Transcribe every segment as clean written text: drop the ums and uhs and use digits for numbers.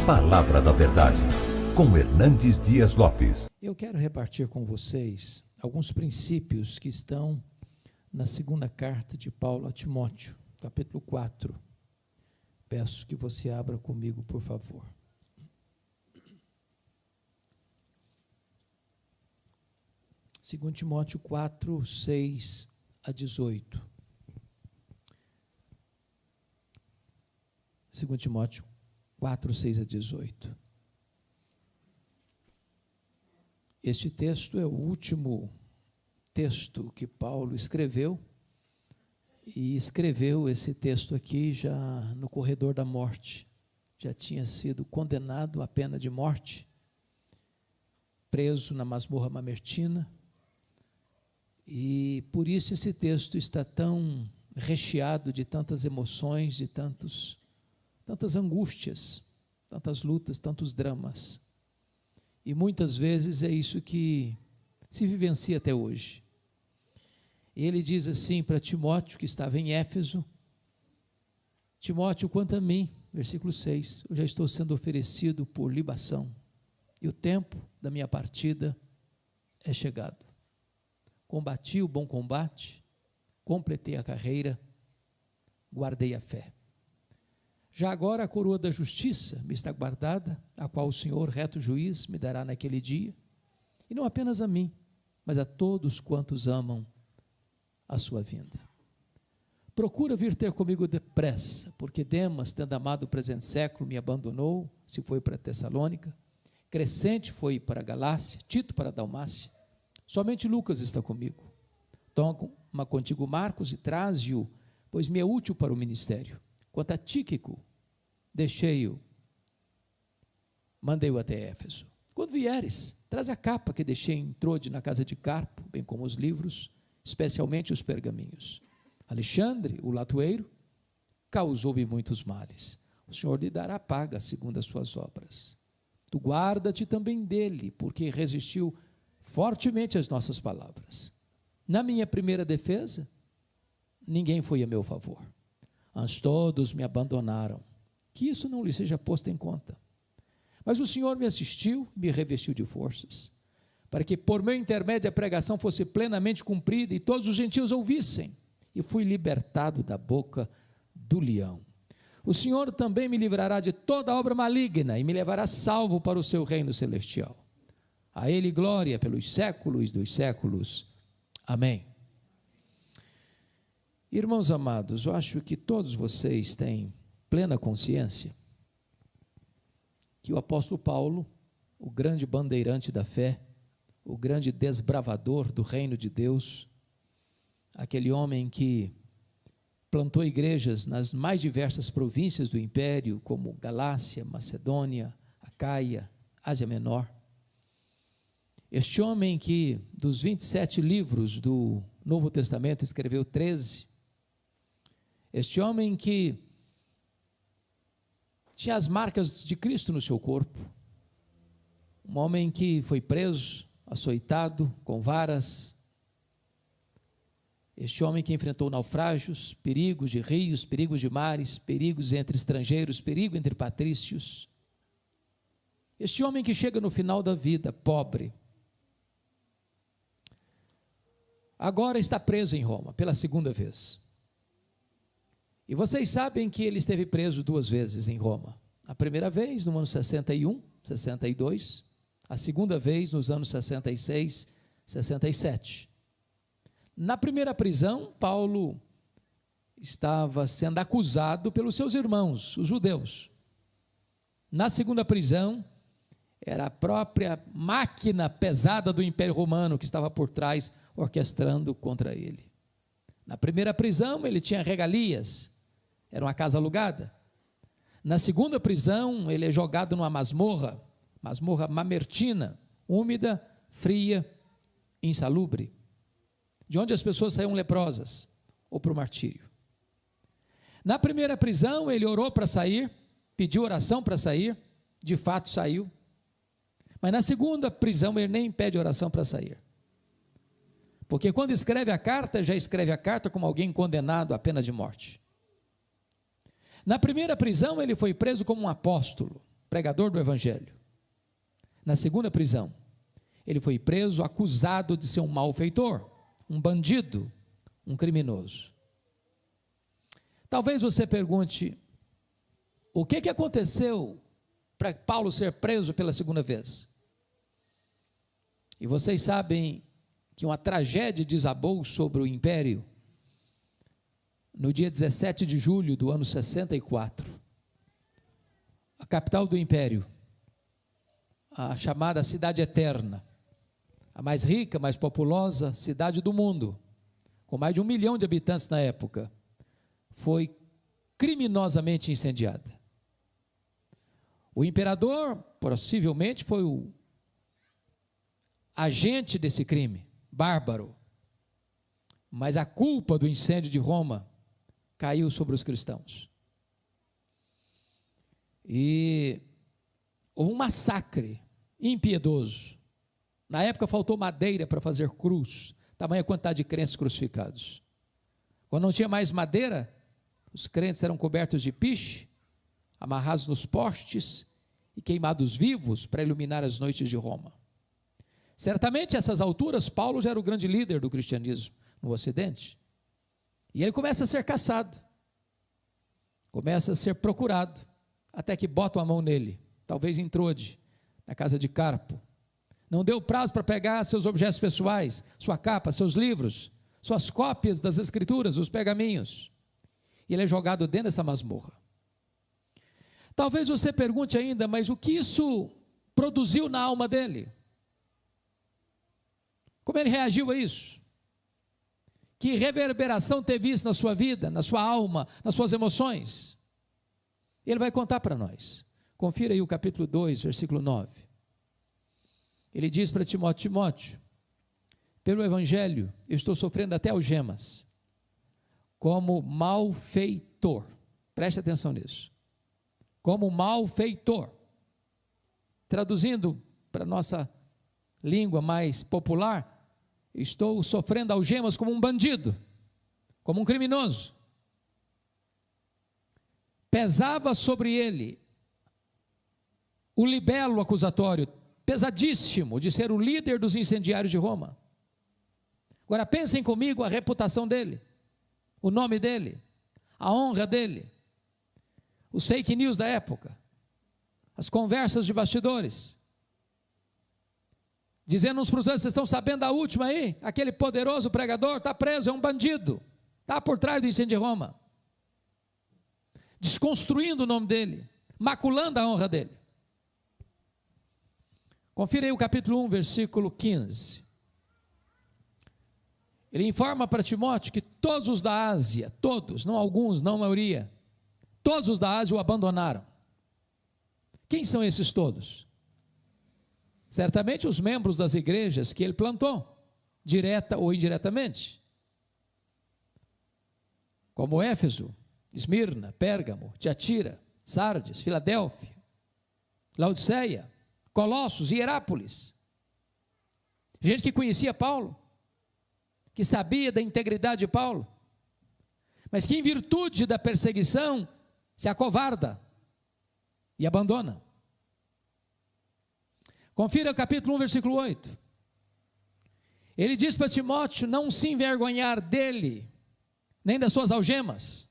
Palavra da Verdade, com Hernandes Dias Lopes. Eu quero repartir com vocês alguns princípios que estão na segunda carta de Paulo a Timóteo, capítulo 4. Peço que você abra comigo, por favor. Segundo Timóteo 4, 6 a 18. Segundo Timóteo 4, 6 a 18. Este texto é o último texto que Paulo escreveu, e escreveu esse texto aqui já no corredor da morte. Já tinha sido condenado à pena de morte, preso na masmorra mamertina, e por isso esse texto está tão recheado de tantas emoções, de tantas angústias, tantas lutas, tantos dramas. E muitas vezes é isso que se vivencia até hoje. Ele diz assim para Timóteo, que estava em Éfeso: Timóteo, quanto a mim, versículo 6, eu já estou sendo oferecido por libação, e o tempo da minha partida é chegado. Combati o bom combate, completei a carreira, guardei a fé. Já agora a coroa da justiça me está guardada, a qual o Senhor, reto juiz, me dará naquele dia, e não apenas a mim, mas a todos quantos amam a sua vinda. Procura vir ter comigo depressa, porque Demas, tendo amado o presente século, me abandonou, se foi para Tessalônica, Crescente foi para a Galácia, Tito para a Dalmácia, somente Lucas está comigo. Toma contigo Marcos e traze-o, pois me é útil para o ministério. Quanto a Tíquico, deixei-o, mandei-o até Éfeso. Quando vieres, traz a capa que deixei em Trode na casa de Carpo, bem como os livros, especialmente os pergaminhos. Alexandre, o latoeiro, causou-me muitos males. O Senhor lhe dará paga segundo as suas obras. Tu guarda-te também dele, porque resistiu fortemente às nossas palavras. Na minha primeira defesa, ninguém foi a meu favor. Antes todos me abandonaram, que isso não lhe seja posto em conta. Mas o Senhor me assistiu, me revestiu de forças, para que por meu intermédio a pregação fosse plenamente cumprida e todos os gentios ouvissem, e fui libertado da boca do leão. O Senhor também me livrará de toda obra maligna e me levará salvo para o seu reino celestial. A Ele glória pelos séculos dos séculos. Amém. Irmãos amados, eu acho que todos vocês têm plena consciência que o apóstolo Paulo, o grande bandeirante da fé, o grande desbravador do reino de Deus, aquele homem que plantou igrejas nas mais diversas províncias do império, como Galácia, Macedônia, Acaia, Ásia Menor. Este homem que, dos 27 livros do Novo Testamento, escreveu 13. Este homem que tinha as marcas de Cristo no seu corpo. Um homem que foi preso, açoitado, com varas. Este homem que enfrentou naufrágios, perigos de rios, perigos de mares, perigos entre estrangeiros, perigo entre patrícios. Este homem que chega no final da vida, pobre. Agora está preso em Roma, pela segunda vez. E vocês sabem que ele esteve preso 2 vezes em Roma. A primeira vez no ano 61, 62, a segunda vez nos anos 66, 67. Na primeira prisão, Paulo estava sendo acusado pelos seus irmãos, os judeus. Na segunda prisão, era a própria máquina pesada do Império Romano que estava por trás, orquestrando contra ele. Na primeira prisão, ele tinha regalias, era uma casa alugada. Na segunda prisão, ele é jogado numa masmorra mamertina, úmida, fria, insalubre, de onde as pessoas saíam leprosas, ou para o martírio. Na primeira prisão, ele orou para sair, pediu oração para sair, de fato saiu. Mas na segunda prisão, ele nem pede oração para sair. Porque quando escreve a carta, já escreve a carta como alguém condenado à pena de morte. Na primeira prisão, ele foi preso como um apóstolo, pregador do evangelho. Na segunda prisão, ele foi preso, acusado de ser um malfeitor, um bandido, um criminoso. Talvez você pergunte, o que aconteceu para Paulo ser preso pela segunda vez? E vocês sabem que uma tragédia desabou sobre o império no dia 17 de julho do ano 64. A capital do império, a chamada Cidade Eterna, a mais rica, mais populosa cidade do mundo, com mais de 1 milhão de habitantes na época, foi criminosamente incendiada. O imperador, possivelmente, foi o agente desse crime, bárbaro, mas a culpa do incêndio de Roma caiu sobre os cristãos. E houve um massacre impiedoso. Na época faltou madeira para fazer cruz, tamanha quantidade de crentes crucificados. Quando não tinha mais madeira, os crentes eram cobertos de piche, amarrados nos postes e queimados vivos para iluminar as noites de Roma. Certamente, a essas alturas, Paulo já era o grande líder do cristianismo no Ocidente. E ele começa a ser caçado, começa a ser procurado, até que botam a mão nele, talvez em Trode, na casa de Carpo. Não deu prazo para pegar seus objetos pessoais, sua capa, seus livros, suas cópias das escrituras, os pergaminhos. E ele é jogado dentro dessa masmorra. Talvez você pergunte ainda, mas o que isso produziu na alma dele? Como ele reagiu a isso? Que reverberação teve isso na sua vida, na sua alma, nas suas emoções? Ele vai contar para nós. Confira aí o capítulo 2, versículo 9. Ele diz para Timóteo: Timóteo, pelo evangelho eu estou sofrendo até algemas, como malfeitor. Preste atenção nisso. Como malfeitor. Traduzindo para a nossa língua mais popular, estou sofrendo algemas como um bandido, como um criminoso. Pesava sobre ele o libelo acusatório, pesadíssimo, de ser o líder dos incendiários de Roma. Agora pensem comigo a reputação dele, o nome dele, a honra dele, os fake news da época, as conversas de bastidores, dizendo uns para os outros: vocês estão sabendo da última aí? Aquele poderoso pregador está preso, é um bandido, está por trás do incêndio de Roma, desconstruindo o nome dele, maculando a honra dele. Confira aí o capítulo 1, versículo 15. Ele informa para Timóteo que todos os da Ásia, todos, não alguns, não a maioria, todos os da Ásia o abandonaram. Quem são esses todos? Certamente os membros das igrejas que ele plantou, direta ou indiretamente, como Éfeso, Esmirna, Pérgamo, Tiatira, Sardes, Filadélfia, Laodiceia, Colossos e Hierápolis. Gente que conhecia Paulo, que sabia da integridade de Paulo, mas que em virtude da perseguição se acovarda e abandona. Confira o capítulo 1, versículo 8. Ele diz para Timóteo não se envergonhar dele, nem das suas algemas.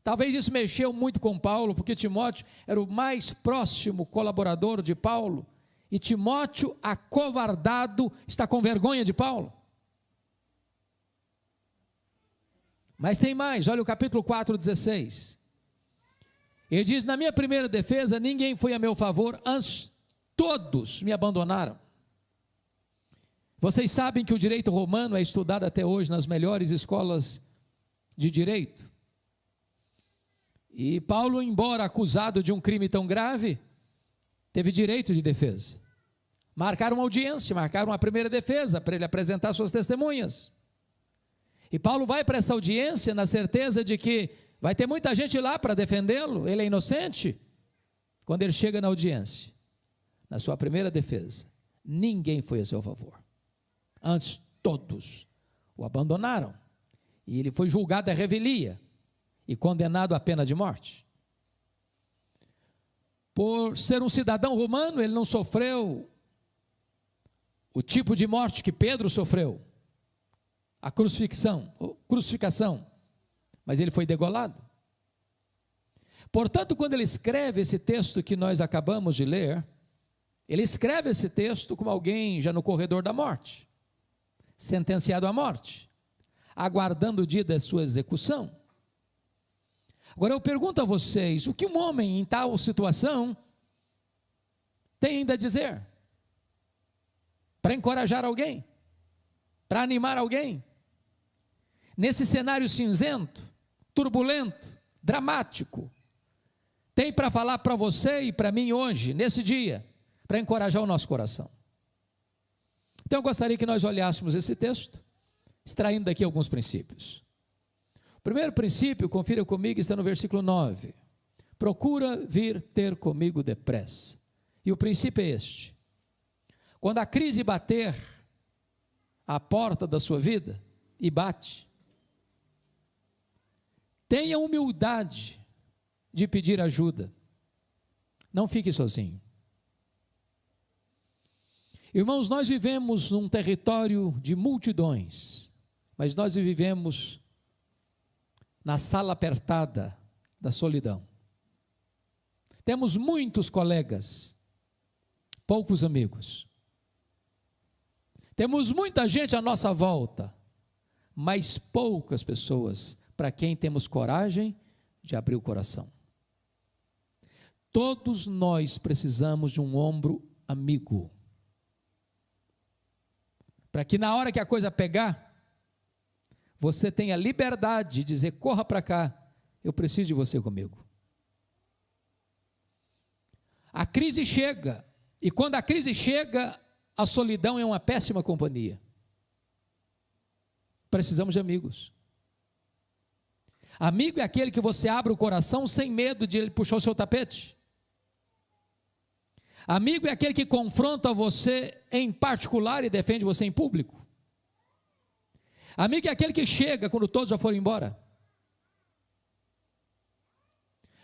Talvez isso mexeu muito com Paulo, porque Timóteo era o mais próximo colaborador de Paulo, e Timóteo, acovardado, está com vergonha de Paulo. Mas tem mais, olha o capítulo 4, 16. Ele diz: na minha primeira defesa, ninguém foi a meu favor, antes todos me abandonaram. Vocês sabem que o direito romano é estudado até hoje nas melhores escolas de direito. E Paulo, embora acusado de um crime tão grave, teve direito de defesa. Marcaram uma audiência, marcaram uma primeira defesa para ele apresentar suas testemunhas. E Paulo vai para essa audiência na certeza de que vai ter muita gente lá para defendê-lo, ele é inocente. Quando ele chega na audiência, na sua primeira defesa, ninguém foi a seu favor. Antes, todos o abandonaram. E ele foi julgado à revelia e condenado à pena de morte. Por ser um cidadão romano, ele não sofreu o tipo de morte que Pedro sofreu, a crucificação, mas ele foi degolado. Portanto, quando ele escreve esse texto que nós acabamos de ler, ele escreve esse texto como alguém já no corredor da morte, sentenciado à morte, aguardando o dia da sua execução. Agora eu pergunto a vocês, o que um homem em tal situação tem ainda a dizer? Para encorajar alguém? Para animar alguém? Nesse cenário cinzento, turbulento, dramático, tem para falar para você e para mim hoje, nesse dia, para encorajar o nosso coração. Então eu gostaria que nós olhássemos esse texto, extraindo daqui alguns princípios. O primeiro princípio, confira comigo, está no versículo 9. Procura vir ter comigo depressa. E o princípio é este: quando a crise bater à porta da sua vida, e bate, tenha humildade de pedir ajuda. Não fique sozinho. Irmãos, nós vivemos num território de multidões, mas nós vivemos na sala apertada da solidão. Temos muitos colegas, poucos amigos. Temos muita gente à nossa volta, mas poucas pessoas para quem temos coragem de abrir o coração. Todos nós precisamos de um ombro amigo, para que na hora que a coisa pegar, você tenha liberdade de dizer: corra para cá, eu preciso de você comigo. A crise chega, e quando a crise chega, a solidão é uma péssima companhia. Precisamos de amigos. Amigo é aquele que você abre o coração sem medo de ele puxar o seu tapete. Amigo é aquele que confronta você em particular e defende você em público. Amigo é aquele que chega quando todos já foram embora.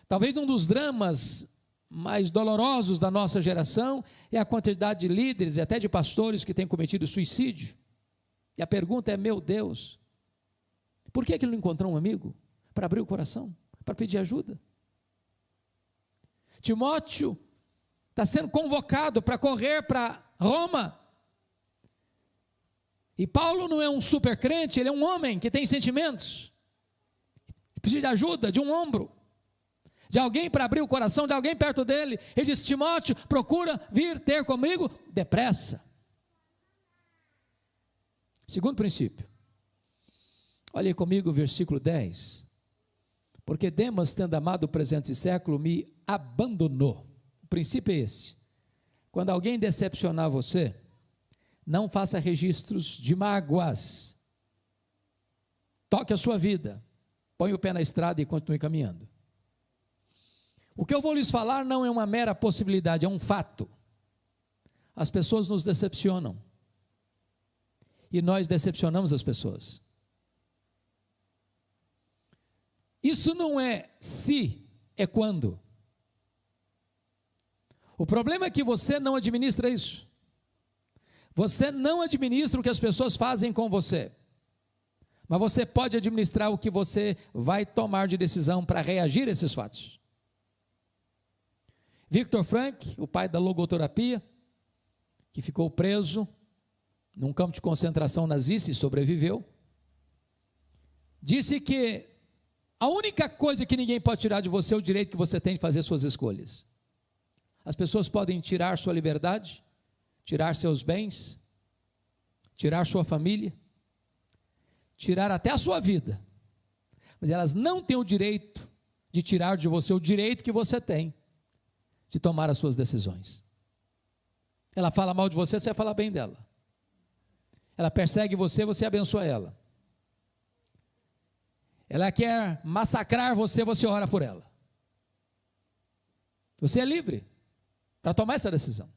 Talvez um dos dramas mais dolorosos da nossa geração é a quantidade de líderes e até de pastores que têm cometido suicídio. E a pergunta é: meu Deus, por que ele não encontrou um amigo para abrir o coração, para pedir ajuda? Timóteo está sendo convocado para correr para Roma. E Paulo não é um super crente, ele é um homem que tem sentimentos, que precisa de ajuda, de um ombro, de alguém para abrir o coração, de alguém perto dele. Ele diz: Timóteo, procura vir ter comigo depressa. Segundo princípio, olhe comigo o versículo 10. Porque Demas, tendo amado o presente século, me abandonou. O princípio é esse: quando alguém decepcionar você, não faça registros de mágoas. Toque a sua vida, põe o pé na estrada e continue caminhando. O que eu vou lhes falar não é uma mera possibilidade, é um fato. As pessoas nos decepcionam. E nós decepcionamos as pessoas. Isso não é se, é quando. O problema é que você não administra isso. Você não administra o que as pessoas fazem com você, mas você pode administrar o que você vai tomar de decisão para reagir a esses fatos. Viktor Frankl, o pai da logoterapia, que ficou preso num campo de concentração nazista e sobreviveu, disse que a única coisa que ninguém pode tirar de você é o direito que você tem de fazer suas escolhas. As pessoas podem tirar sua liberdade, tirar seus bens, tirar sua família, tirar até a sua vida, mas elas não têm o direito de tirar de você o direito que você tem de tomar as suas decisões. Ela fala mal de você, você vai falar bem dela. Ela persegue você, você abençoa ela. Ela quer massacrar você, você ora por ela. Você é livre para tomar essa decisão.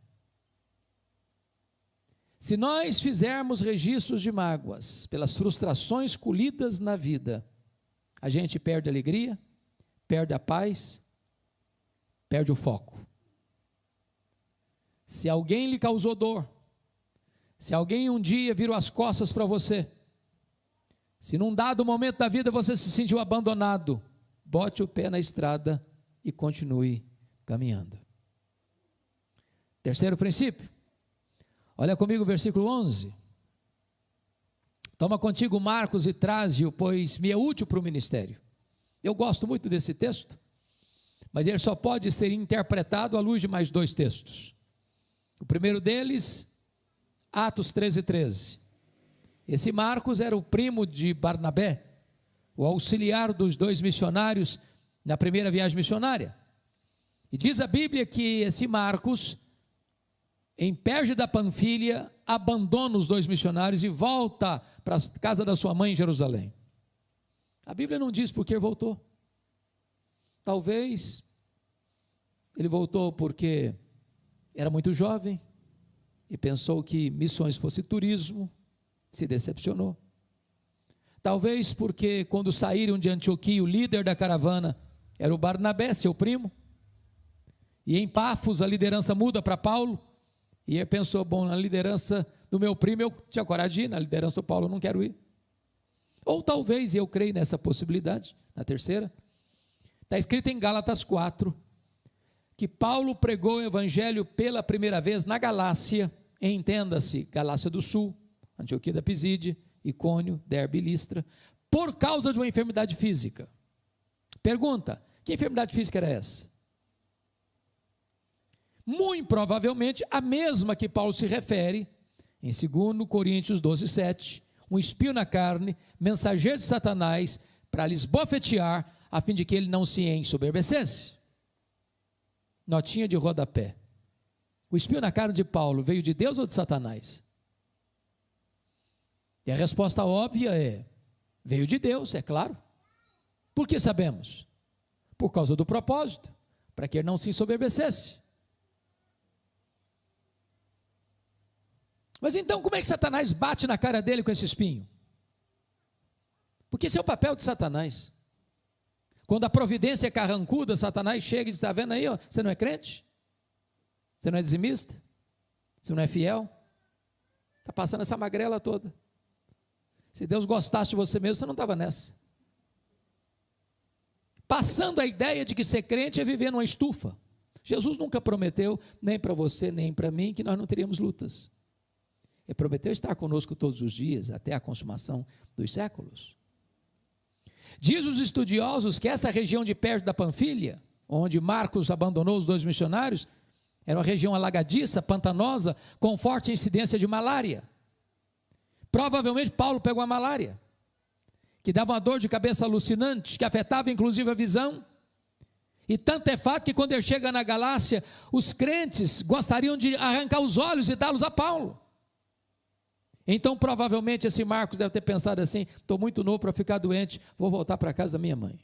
Se nós fizermos registros de mágoas pelas frustrações colhidas na vida, a gente perde a alegria, perde a paz, perde o foco. Se alguém lhe causou dor, se alguém um dia virou as costas para você, se num dado momento da vida você se sentiu abandonado, bote o pé na estrada e continue caminhando. Terceiro princípio, olha comigo o versículo 11. Toma contigo Marcos e traze-o, pois me é útil para o ministério. Eu gosto muito desse texto, mas ele só pode ser interpretado à luz de mais dois textos. O primeiro deles, Atos 13:13. Esse Marcos era o primo de Barnabé, o auxiliar dos dois missionários na primeira viagem missionária. E diz a Bíblia que esse Marcos, em Perge da Panfilha, abandona os dois missionários e volta para a casa da sua mãe em Jerusalém. A Bíblia não diz por que voltou. Talvez ele voltou porque era muito jovem e pensou que missões fosse turismo, se decepcionou. Talvez porque quando saíram de Antioquia, o líder da caravana era o Barnabé, seu primo, e em Pafos a liderança muda para Paulo, e ele pensou, bom, na liderança do meu primo eu tinha coragem de ir, na liderança do Paulo eu não quero ir. Ou talvez, e eu creio nessa possibilidade, na terceira, está escrito em Gálatas 4, que Paulo pregou o evangelho pela primeira vez na Galácia, entenda-se, Galácia do Sul, Antioquia da Pisídia, Icônio, Derbe e Listra, por causa de uma enfermidade física. Pergunta, que enfermidade física era essa? Muito provavelmente a mesma que Paulo se refere em 2 Coríntios 12:7, um espinho na carne, mensageiro de Satanás, para lhes bofetear, a fim de que ele não se ensoberbecesse. Notinha de rodapé. O espinho na carne de Paulo veio de Deus ou de Satanás? E a resposta óbvia é, veio de Deus, é claro. Por que sabemos? Por causa do propósito, para que ele não se ensoberbecesse. Mas então como é que Satanás bate na cara dele com esse espinho? Porque esse é o papel de Satanás. Quando a providência é carrancuda, Satanás chega e diz, está vendo aí, ó, você não é crente? Você não é dizimista? Você não é fiel? Está passando essa magrela toda. Se Deus gostasse de você mesmo, você não estava nessa. Passando a ideia de que ser crente é viver numa estufa. Jesus nunca prometeu, nem para você, nem para mim, que nós não teríamos lutas. Ele prometeu estar conosco todos os dias, até a consumação dos séculos. Diz os estudiosos que essa região de Perge da Panfilha, onde Marcos abandonou os dois missionários, era uma região alagadiça, pantanosa, com forte incidência de malária. Provavelmente Paulo pegou a malária, que dava uma dor de cabeça alucinante, que afetava inclusive a visão. E tanto é fato que quando ele chega na Galácia, os crentes gostariam de arrancar os olhos e dá-los a Paulo. Então provavelmente esse Marcos deve ter pensado assim, estou muito novo para ficar doente, vou voltar para a casa da minha mãe.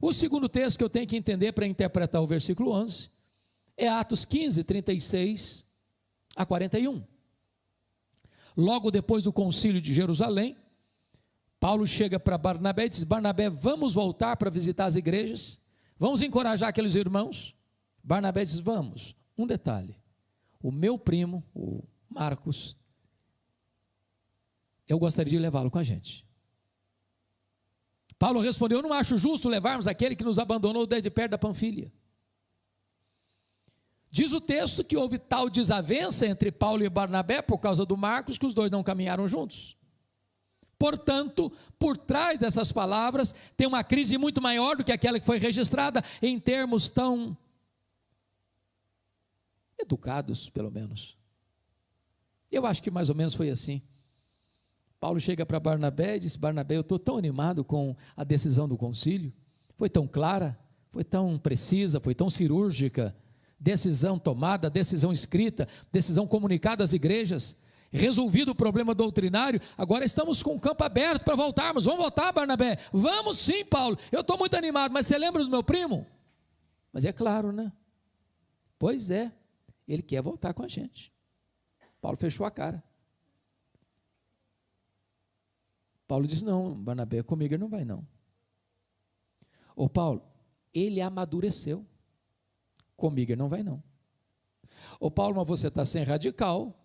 O segundo texto que eu tenho que entender para interpretar o versículo 11, é Atos 15, 36 a 41. Logo depois do concílio de Jerusalém, Paulo chega para Barnabé e diz, Barnabé, vamos voltar para visitar as igrejas? Vamos encorajar aqueles irmãos? Barnabé diz, vamos. Um detalhe, o meu primo, o Marcos, eu gostaria de levá-lo com a gente. Paulo respondeu, eu não acho justo levarmos aquele que nos abandonou desde perto da Panfilha. Diz o texto que houve tal desavença entre Paulo e Barnabé por causa do Marcos, que os dois não caminharam juntos. Portanto, por trás dessas palavras, tem uma crise muito maior do que aquela que foi registrada em termos tão educados, pelo menos. Eu acho que mais ou menos foi assim. Paulo chega para Barnabé e diz, Barnabé, eu estou tão animado com a decisão do concílio, foi tão clara, foi tão precisa, foi tão cirúrgica, decisão tomada, decisão escrita, decisão comunicada às igrejas, resolvido o problema doutrinário, agora estamos com o campo aberto para voltarmos. Vamos voltar, Barnabé? Vamos sim, Paulo, eu estou muito animado, mas você lembra do meu primo? Mas é claro, né? Pois é, ele quer voltar com a gente. Paulo fechou a cara. Paulo diz, não, Barnabé, comigo ele não vai não. Ô Paulo, ele amadureceu, comigo ele não vai não. Ô Paulo, mas você está sem radical,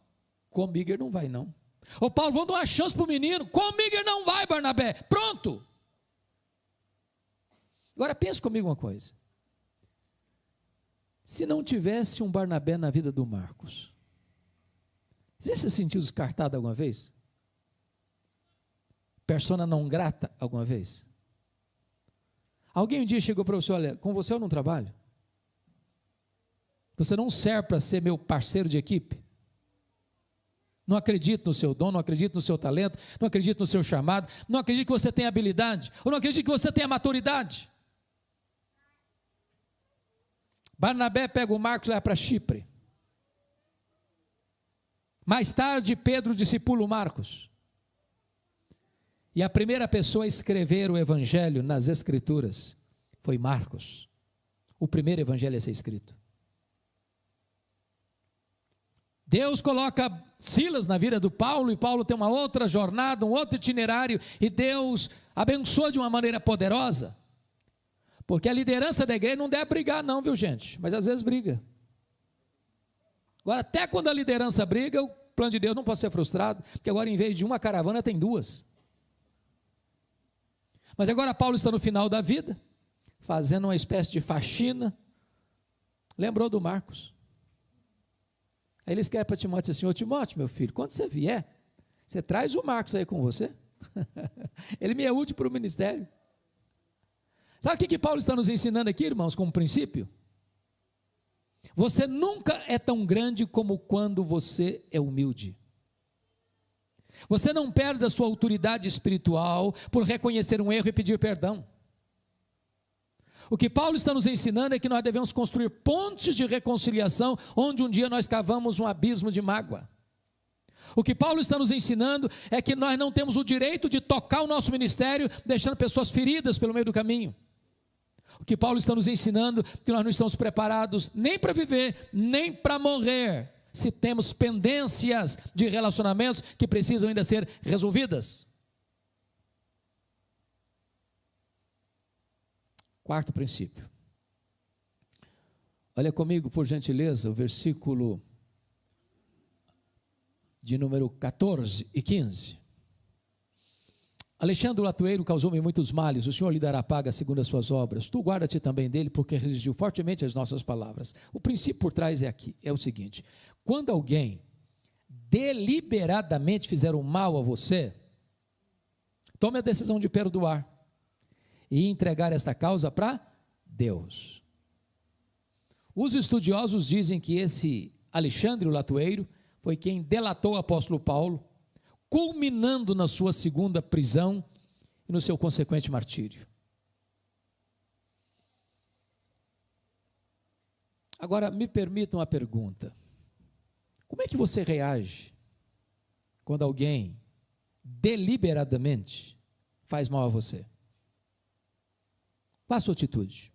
comigo ele não vai não. Ô Paulo, vamos dar uma chance para o menino, comigo ele não vai, Barnabé, pronto. Agora pense comigo uma coisa, se não tivesse um Barnabé na vida do Marcos, você já se sentiu descartado alguma vez? Persona não grata alguma vez? Alguém um dia chegou para você, olha, com você eu não trabalho? Você não serve para ser meu parceiro de equipe? Não acredito no seu dom, não acredito no seu talento, não acredito no seu chamado, não acredito que você tenha habilidade, ou não acredito que você tenha maturidade. Barnabé pega o Marcos e leva para Chipre. Mais tarde, Pedro discipula o Marcos. E a primeira pessoa a escrever o evangelho nas escrituras foi Marcos. O primeiro evangelho a ser escrito. Deus coloca Silas na vida do Paulo, e Paulo tem uma outra jornada, um outro itinerário, e Deus abençoa de uma maneira poderosa, porque a liderança da igreja não deve brigar não, viu gente, mas às vezes briga. Agora até quando a liderança briga, o plano de Deus não pode ser frustrado, porque agora em vez de uma caravana tem duas. Mas agora Paulo está no final da vida, fazendo uma espécie de faxina, lembrou do Marcos. Aí ele escreve para Timóteo assim, ô Timóteo, meu filho, quando você vier, você traz o Marcos aí com você, ele me é útil para o ministério. Sabe o que Paulo está nos ensinando aqui, irmãos, como princípio? Você nunca é tão grande como quando você é humilde. Você não perde a sua autoridade espiritual por reconhecer um erro e pedir perdão. O que Paulo está nos ensinando é que nós devemos construir pontes de reconciliação, onde um dia nós cavamos um abismo de mágoa. O que Paulo está nos ensinando é que nós não temos o direito de tocar o nosso ministério, deixando pessoas feridas pelo meio do caminho. O que Paulo está nos ensinando é que nós não estamos preparados nem para viver, nem para morrer, se temos pendências de relacionamentos que precisam ainda ser resolvidas. Quarto princípio. Olha comigo, por gentileza, o versículo de número 14 e 15. Alexandre o latoeiro causou-me muitos males, o Senhor lhe dará paga segundo as suas obras. Tu guarda-te também dele, porque resistiu fortemente às nossas palavras. O princípio por trás é o seguinte: quando alguém deliberadamente fizer um mal a você, tome a decisão de perdoar e entregar esta causa para Deus. Os estudiosos dizem que esse Alexandre o latoeiro foi quem delatou o apóstolo Paulo, culminando na sua segunda prisão e no seu consequente martírio. Agora, me permitam uma pergunta. Como é que você reage quando alguém deliberadamente faz mal a você? Qual a sua atitude?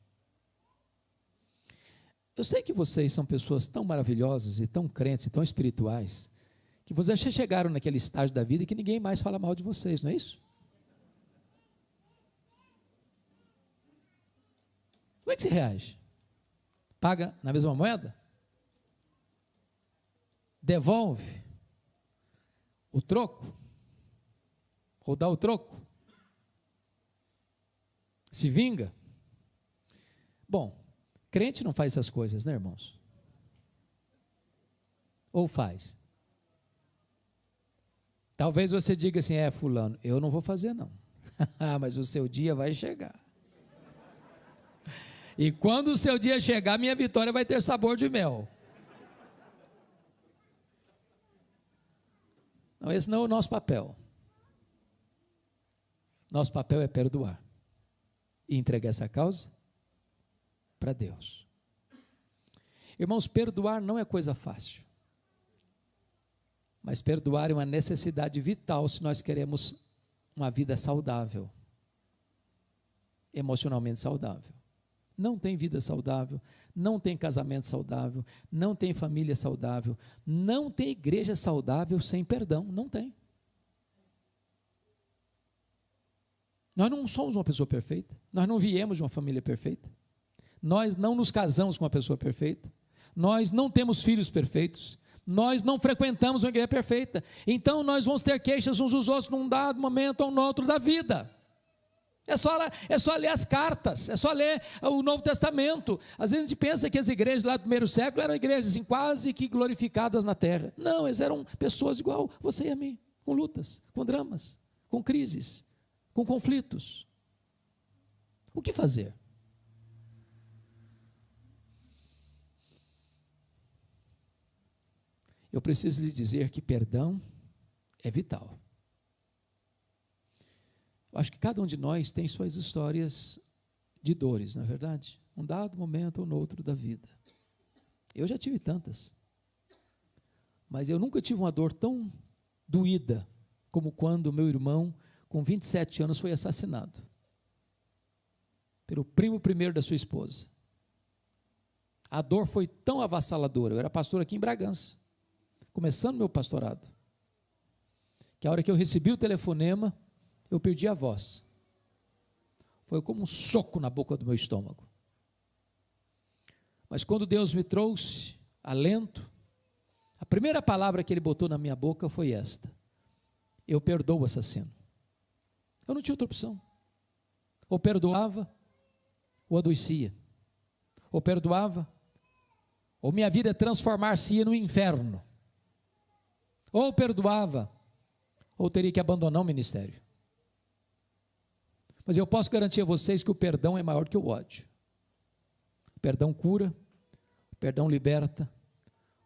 Eu sei que vocês são pessoas tão maravilhosas e tão crentes e tão espirituais, que vocês já chegaram naquele estágio da vida e que ninguém mais fala mal de vocês, não é isso? Como é que você reage? Paga na mesma moeda? Devolve o troco? Ou dá o troco? Se vinga? Bom, crente não faz essas coisas, né, irmãos? Ou faz? Talvez você diga assim, fulano, eu não vou fazer não. Mas o seu dia vai chegar. E quando o seu dia chegar, minha vitória vai ter sabor de mel. Não, esse não é o nosso papel. Nosso papel é perdoar e entregar essa causa para Deus. Irmãos, perdoar não é coisa fácil, mas perdoar é uma necessidade vital se nós queremos uma vida saudável, emocionalmente saudável. Não tem vida saudável, não tem casamento saudável, não tem família saudável, não tem igreja saudável sem perdão, não tem. Nós não somos uma pessoa perfeita, nós não viemos de uma família perfeita, nós não nos casamos com uma pessoa perfeita, nós não temos filhos perfeitos, nós não frequentamos uma igreja perfeita, então nós vamos ter queixas uns dos outros num dado momento ou no outro da vida. É só ler as cartas, é só ler o Novo Testamento. Às vezes a gente pensa que as igrejas lá do primeiro século eram igrejas assim, quase que glorificadas na terra. Não, eles eram pessoas igual você e a mim, com lutas, com dramas, com crises, com conflitos. O que fazer? Eu preciso lhe dizer que perdão é vital. Eu acho que cada um de nós tem suas histórias de dores, não é verdade? Um dado momento ou no outro da vida. Eu já tive tantas, mas eu nunca tive uma dor tão doída como quando meu irmão, com 27 anos, foi assassinado pelo primo primeiro da sua esposa. A dor foi tão avassaladora. Eu era pastor aqui em Bragança, começando meu pastorado, que a hora que eu recebi o telefonema, eu perdi a voz. Foi como um soco na boca do meu estômago. Mas quando Deus me trouxe alento, a primeira palavra que Ele botou na minha boca foi esta: eu perdoo o assassino. Eu não tinha outra opção. Ou perdoava, ou adoecia. Ou perdoava, ou minha vida transformar-se-ia no inferno. Ou perdoava, ou teria que abandonar o ministério. Mas eu posso garantir a vocês que o perdão é maior que o ódio. O perdão cura, o perdão liberta,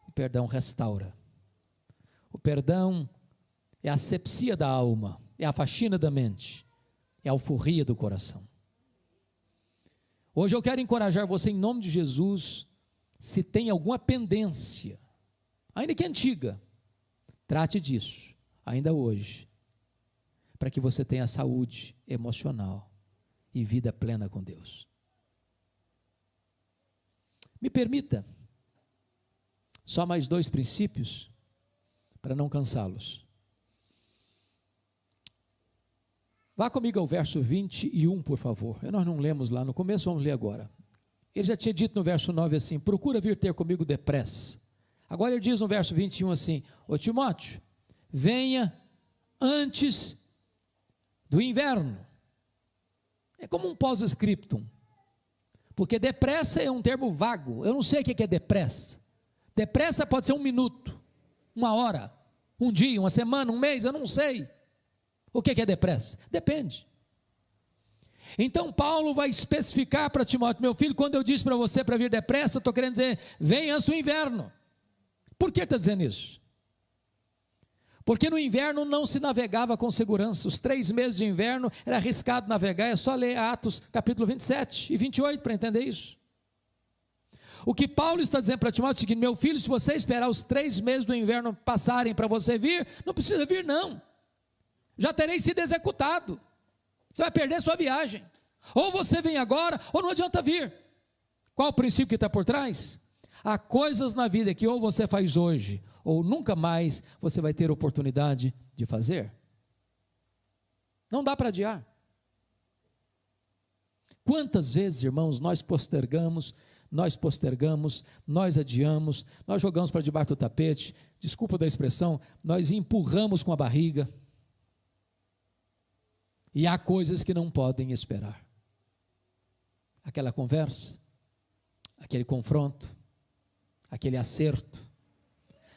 o perdão restaura. O perdão é a asepsia da alma, é a faxina da mente, é a alforria do coração. Hoje eu quero encorajar você em nome de Jesus, se tem alguma pendência, ainda que antiga, trate disso, ainda hoje, para que você tenha saúde emocional e vida plena com Deus. Me permita, só mais 2 princípios, para não cansá-los. Vá comigo ao verso 21, por favor. Nós não lemos lá no começo, vamos ler agora. Ele já tinha dito no verso 9 assim: procura vir ter comigo depressa. Agora ele diz no verso 21 assim: ô Timóteo, venha antes do inverno. É como um pós-scriptum, porque depressa é um termo vago. Eu não sei o que é depressa. Depressa pode ser 1 minuto, 1 hora, 1 dia, 1 semana, 1 mês, eu não sei. O que é depressa? Depende. Então Paulo vai especificar para Timóteo: meu filho, quando eu disse para você para vir depressa, eu estou querendo dizer, vem antes do inverno. Por que está dizendo isso? Porque no inverno não se navegava com segurança. Os 3 meses de inverno era arriscado navegar. É só ler Atos capítulo 27 e 28 para entender isso. O que Paulo está dizendo para Timóteo é o seguinte: meu filho, se você esperar os 3 meses do inverno passarem para você vir, não precisa vir não, já terei sido executado, você vai perder sua viagem, ou você vem agora, ou não adianta vir. Qual o princípio que está por trás? Há coisas na vida que ou você faz hoje, ou nunca mais você vai ter oportunidade de fazer. Não dá para adiar. Quantas vezes, irmãos, nós postergamos, nós adiamos, nós jogamos para debaixo do tapete, desculpa da expressão, nós empurramos com a barriga. E há coisas que não podem esperar. Aquela conversa, aquele confronto, aquele acerto,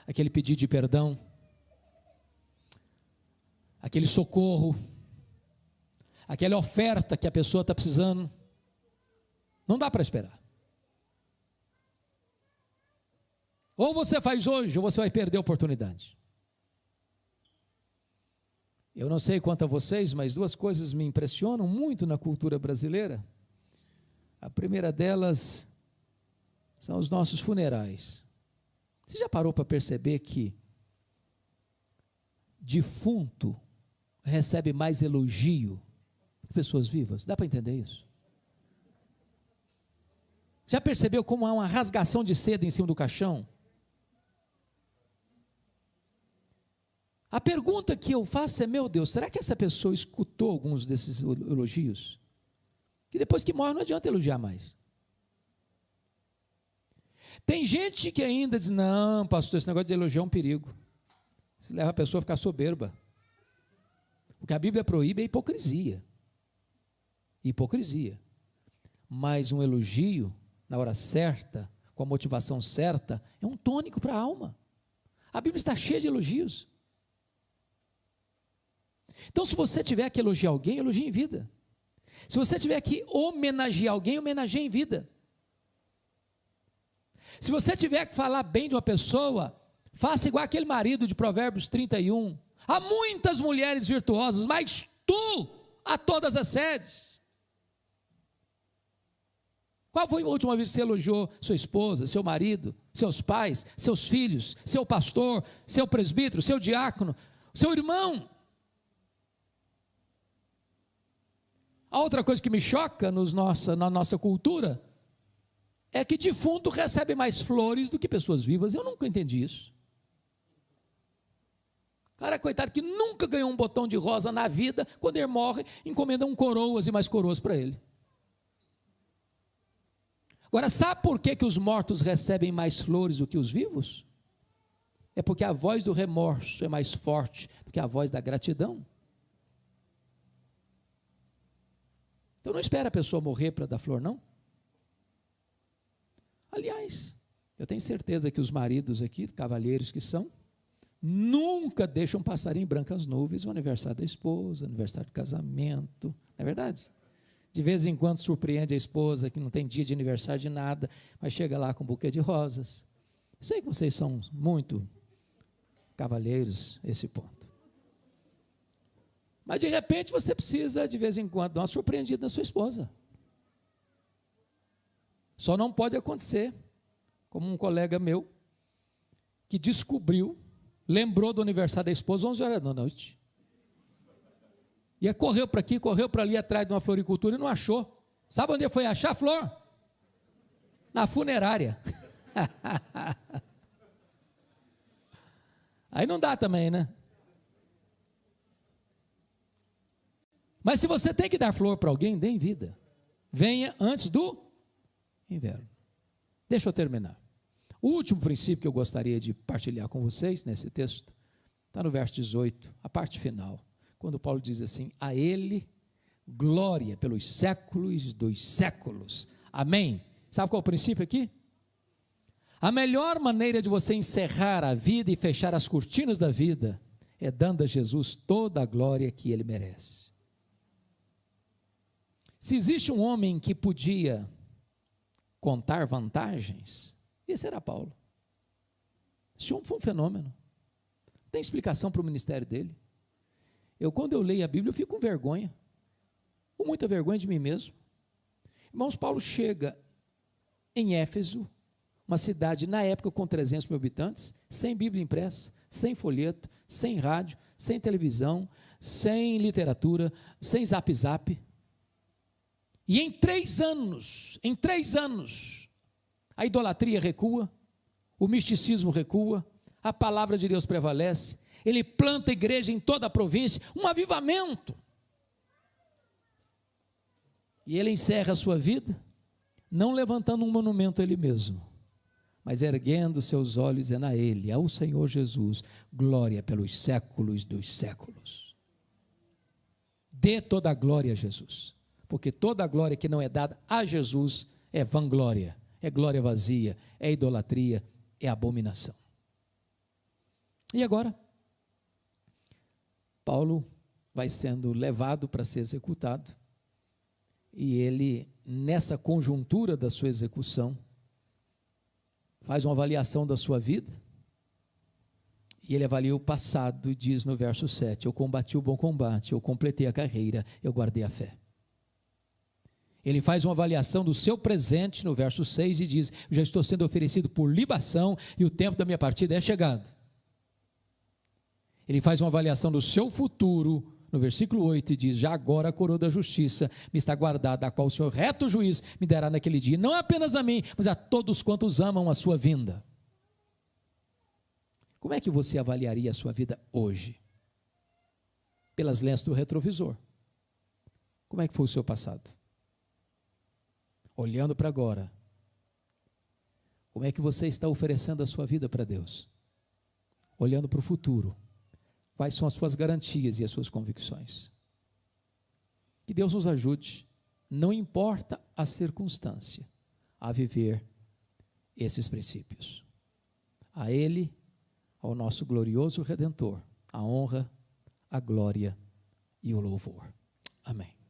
aquele pedido de perdão, aquele socorro, aquela oferta que a pessoa está precisando, não dá para esperar. Ou você faz hoje, ou você vai perder a oportunidade. Eu não sei quanto a vocês, mas 2 coisas me impressionam muito na cultura brasileira. A primeira delas são os nossos funerais. Você já parou para perceber que defunto recebe mais elogio que pessoas vivas? Dá para entender isso? Já percebeu como há uma rasgação de seda em cima do caixão? A pergunta que eu faço é: meu Deus, será que essa pessoa escutou alguns desses elogios? Que depois que morre não adianta elogiar mais. Tem gente que ainda diz, não, pastor, esse negócio de elogiar é um perigo. Isso leva a pessoa a ficar soberba. O que a Bíblia proíbe é hipocrisia. Hipocrisia. Mas um elogio, na hora certa, com a motivação certa, é um tônico para a alma. A Bíblia está cheia de elogios. Então, se você tiver que elogiar alguém, elogie em vida. Se você tiver que homenagear alguém, homenageie em vida. Se você tiver que falar bem de uma pessoa, faça igual aquele marido de Provérbios 31. Há muitas mulheres virtuosas, mas tu a todas excedes. Qual foi a última vez que você elogiou sua esposa, seu marido, seus pais, seus filhos, seu pastor, seu presbítero, seu diácono, seu irmão? A outra coisa que me choca na nossa cultura é que defunto recebe mais flores do que pessoas vivas. Eu nunca entendi isso. Cara, coitado, que nunca ganhou um botão de rosa na vida, quando ele morre, encomendam coroas e mais coroas para ele. Agora, sabe por que os mortos recebem mais flores do que os vivos? É porque a voz do remorso é mais forte do que a voz da gratidão. Então não espera a pessoa morrer para dar flor, não. Aliás, eu tenho certeza que os maridos aqui, cavalheiros que são, nunca deixam passar em brancas nuvens o aniversário da esposa, aniversário de casamento, não é verdade? De vez em quando surpreende a esposa que não tem dia de aniversário de nada, mas chega lá com um buquê de rosas. Sei que vocês são muito cavalheiros esse ponto. Mas de repente você precisa de vez em quando dar uma surpreendida na sua esposa. Só não pode acontecer, como um colega meu, que descobriu, lembrou do aniversário da esposa 11 horas da noite. E correu para aqui, correu para ali atrás de uma floricultura e não achou. Sabe onde foi achar a flor? Na funerária. Aí não dá também, né? Mas se você tem que dar flor para alguém, dê em vida. Venha antes do inverno. Deixa eu terminar. O último princípio que eu gostaria de partilhar com vocês nesse texto, está no verso 18, a parte final, quando Paulo diz assim, a ele glória pelos séculos dos séculos. Amém. Sabe qual é o princípio aqui? A melhor maneira de você encerrar a vida e fechar as cortinas da vida é dando a Jesus toda a glória que ele merece. Se existe um homem que podia contar vantagens, esse era Paulo. Esse homem foi um fenômeno. Tem explicação para o ministério dele. Quando eu leio a Bíblia, eu fico com vergonha. Com muita vergonha de mim mesmo. Irmãos, Paulo chega em Éfeso, uma cidade na época com 300 mil habitantes, sem Bíblia impressa, sem folheto, sem rádio, sem televisão, sem literatura, sem zap-zap. E em 3 anos, a idolatria recua, o misticismo recua, a palavra de Deus prevalece, ele planta igreja em toda a província, um avivamento. E ele encerra a sua vida, não levantando um monumento a ele mesmo, mas erguendo seus olhos dizendo a ele, ao Senhor Jesus, glória pelos séculos dos séculos. Dê toda a glória a Jesus, porque toda a glória que não é dada a Jesus é vanglória, é glória vazia, é idolatria, é abominação. E agora, Paulo vai sendo levado para ser executado, e ele, nessa conjuntura da sua execução, faz uma avaliação da sua vida, e ele avalia o passado e diz no verso 7, eu combati o bom combate, eu completei a carreira, eu guardei a fé. Ele faz uma avaliação do seu presente no verso 6 e diz, eu já estou sendo oferecido por libação e o tempo da minha partida é chegado. Ele faz uma avaliação do seu futuro no versículo 8 e diz, já agora a coroa da justiça me está guardada, a qual o Senhor reto juiz me dará naquele dia, não apenas a mim, mas a todos quantos amam a sua vinda. Como é que você avaliaria a sua vida hoje? Pelas lentes do retrovisor. Como é que foi o seu passado? Olhando para agora, Como é que você está oferecendo a sua vida para Deus? Olhando para o futuro. Quais são as suas garantias e as suas convicções? Que Deus nos ajude, não importa a circunstância, a viver esses princípios. A Ele, ao nosso glorioso Redentor, a honra, a glória e o louvor. Amém.